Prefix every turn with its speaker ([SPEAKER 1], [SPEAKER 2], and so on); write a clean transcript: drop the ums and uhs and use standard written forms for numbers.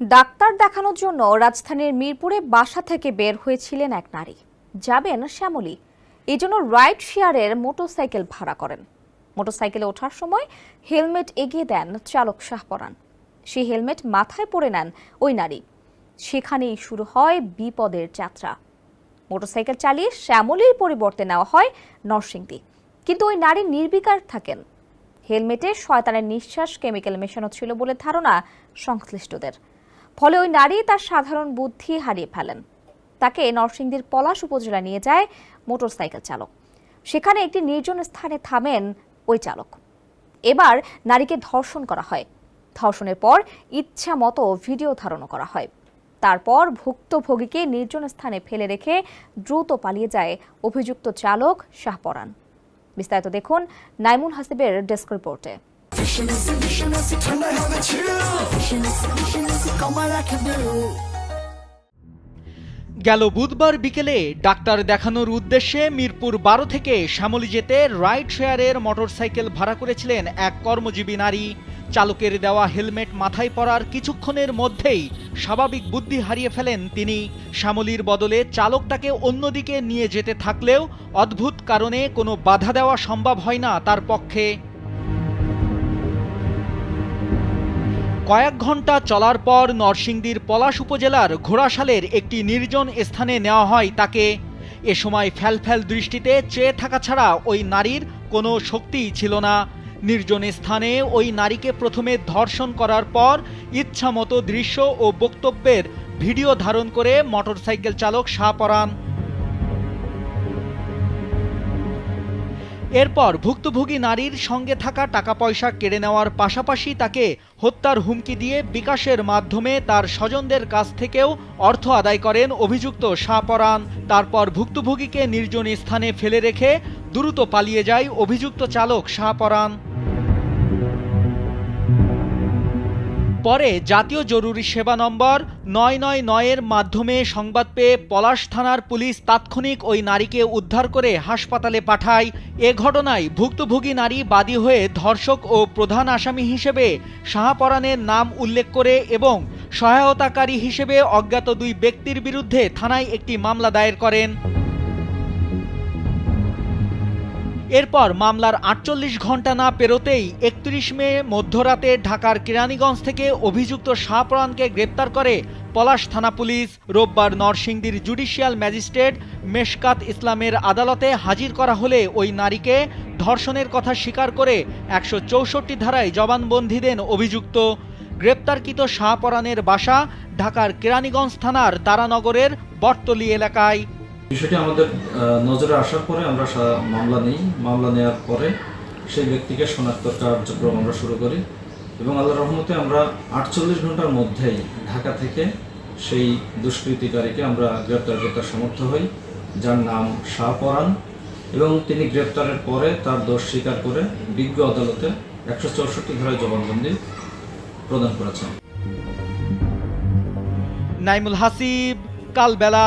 [SPEAKER 1] Doctor দেখানোর জন্য রাজধানীর মিরপুরে বাসা থেকে বের হয়েছিলেন এক নারী। যাবেন শ্যামলী, এই জন্য রাইড শেয়ারের মোটরসাইকেল ভাড়া করেন। মোটরসাইকেলে ওঠার সময় হেলমেট এগিয়ে দেন চালক শাহপরান। সেই হেলমেট মাথায় পরে নেন ওই নারী। সেখানেই শুরু হয় বিপদের যাত্রা। মোটরসাইকেল চালিয়ে শ্যামলীর পরিবর্তে নেওয়া হয় নরসিংদী, কিন্তু ওই নারী নির্বিকার থাকেন। হেলমেটে শয়তানের নিঃশ্বাস কেমিক্যাল মেশানো ছিল বলে ধারণা সংশ্লিষ্টদের। ফলে ওই নারী তার সাধারণ বুদ্ধি হারিয়ে ফেলেন। তাকে নরসিংদীর পলাশ উপজেলা নিয়ে যায় মোটরসাইকেল চালক। সেখানে একটি নির্জন স্থানে থামেন ওই চালক। এবার নারীকে ধর্ষণ করা হয়। ধর্ষণের পর ইচ্ছা মতো ভিডিও ধারণ করা হয়। তারপর ভুক্তভোগীকে নির্জন স্থানে ফেলে রেখে দ্রুত পালিয়ে যায় অভিযুক্ত চালক শাহপরান। বিস্তারিত দেখুন নাইমুল হাসিবের ডেস্ক রিপোর্টে।
[SPEAKER 2] গেল বুধবার বিকেলে ডাক্তার দেখানোর উদ্দেশ্যে মিরপুর 12 থেকে শ্যামলী যেতে রাইড শেয়ারের মোটরসাইকেল ভাড়া করেছিলেন এক কর্মজীবী নারী। চালকের দেওয়া হেলমেট মাথায় পরার কিছুক্ষণের মধ্যেই স্বাভাবিক বুদ্ধি হারিয়ে ফেলেন তিনি। শ্যামলীর বদলে চালক তাকে অন্যদিকে নিয়ে যেতে থাকলেও অদ্ভুত কারণে কোনো বাধা দেওয়া সম্ভব হয় না তার পক্ষে। কয়েক ঘন্টা চলার পর নরসিংদীর পলাশ উপজেলার ঘোড়াশালের একটি নির্জন স্থানে নেওয়া হয় তাকে। এ সময় ফ্যালফ্যাল দৃষ্টিতে চেয়ে থাকা ছাড়া ওই নারীর কোনো শক্তিই ছিল না। নির্জন স্থানে ওই নারীকে প্রথমে ধর্ষণ করার পর ইচ্ছামতো দৃশ্য ও বক্তব্যের ভিডিও ধারণ করে মোটরসাইকেল চালক শাহপরান। এরপর ভুক্তভোগী নারীর সঙ্গে থাকা টাকা পয়সা কেড়ে নেওয়ার পাশাপাশি তাকে হত্যার হুমকি দিয়ে বিকাশের মাধ্যমে তার স্বজনদের কাছ থেকেও অর্থ আদায় করেন অভিযুক্ত শাহপরান। তারপর ভুক্তভোগীকে নির্জন স্থানে ফেলে রেখে দ্রুত পালিয়ে যায় অভিযুক্ত চালক শাহপরান। পরে জাতীয় জরুরি সেবা নম্বর 999-এর মাধ্যমে সংবাদ পেয়ে পলাশ থানার পুলিশ তাৎক্ষণিক ওই নারীকে উদ্ধার করে হাসপাতালে পাঠায়। এ ঘটনায় ভুক্তভোগী নারী বাদী হয়ে ধর্ষক ও প্রধান আসামি হিসেবে শাহপরানের নাম উল্লেখ করে এবং সহায়তাকারী হিসেবে অজ্ঞাত 2 ব্যক্তির বিরুদ্ধে থানায় একটি মামলা দায়ের করেন। এরপর মামলার 48 ঘন্টা না পেরোতেই 31 মে মধ্যরাতে ঢাকার কেরানীগঞ্জ থেকে অভিযুক্ত শাহপরানকে গ্রেপ্তার করে পলাশ থানা পুলিশ। রোববার নরসিংদীর জুডিশিয়াল ম্যাজিস্ট্রেট মেশকাত ইসলামের আদালতে হাজির করা হলে ওই নারীকে ধর্ষণের কথা স্বীকার করে 164 ধারায় জবানবন্দি দেন অভিযুক্ত। গ্রেপ্তারকৃত শাহপরানের বাসা ঢাকার কেরানীগঞ্জ থানার তারানগরের বটতলী এলাকায়।
[SPEAKER 3] বিষয়টি আমাদের নজরে আসার পরে আমরা মামলা নিই। মামলা নেওয়ার পরে সেই ব্যক্তিকে শনাক্তর কার্যক্রম আমরা শুরু করি এবং আল্লাহর রহমতে আমরা 48 ঘন্টার মধ্যেই ঢাকা থেকে সেই দুষ্কৃতিকারীকে আমরা গ্রেপ্তার করতে সমর্থ হই, যার নাম শাহপরান, এবং তিনি গ্রেপ্তারের পরে তার দোষ স্বীকার করে বিজ্ঞ আদালতে 164 ধারায় জবানবন্দি প্রদান করেছেন।
[SPEAKER 2] নাইমুল হাসিব, কালবেলা।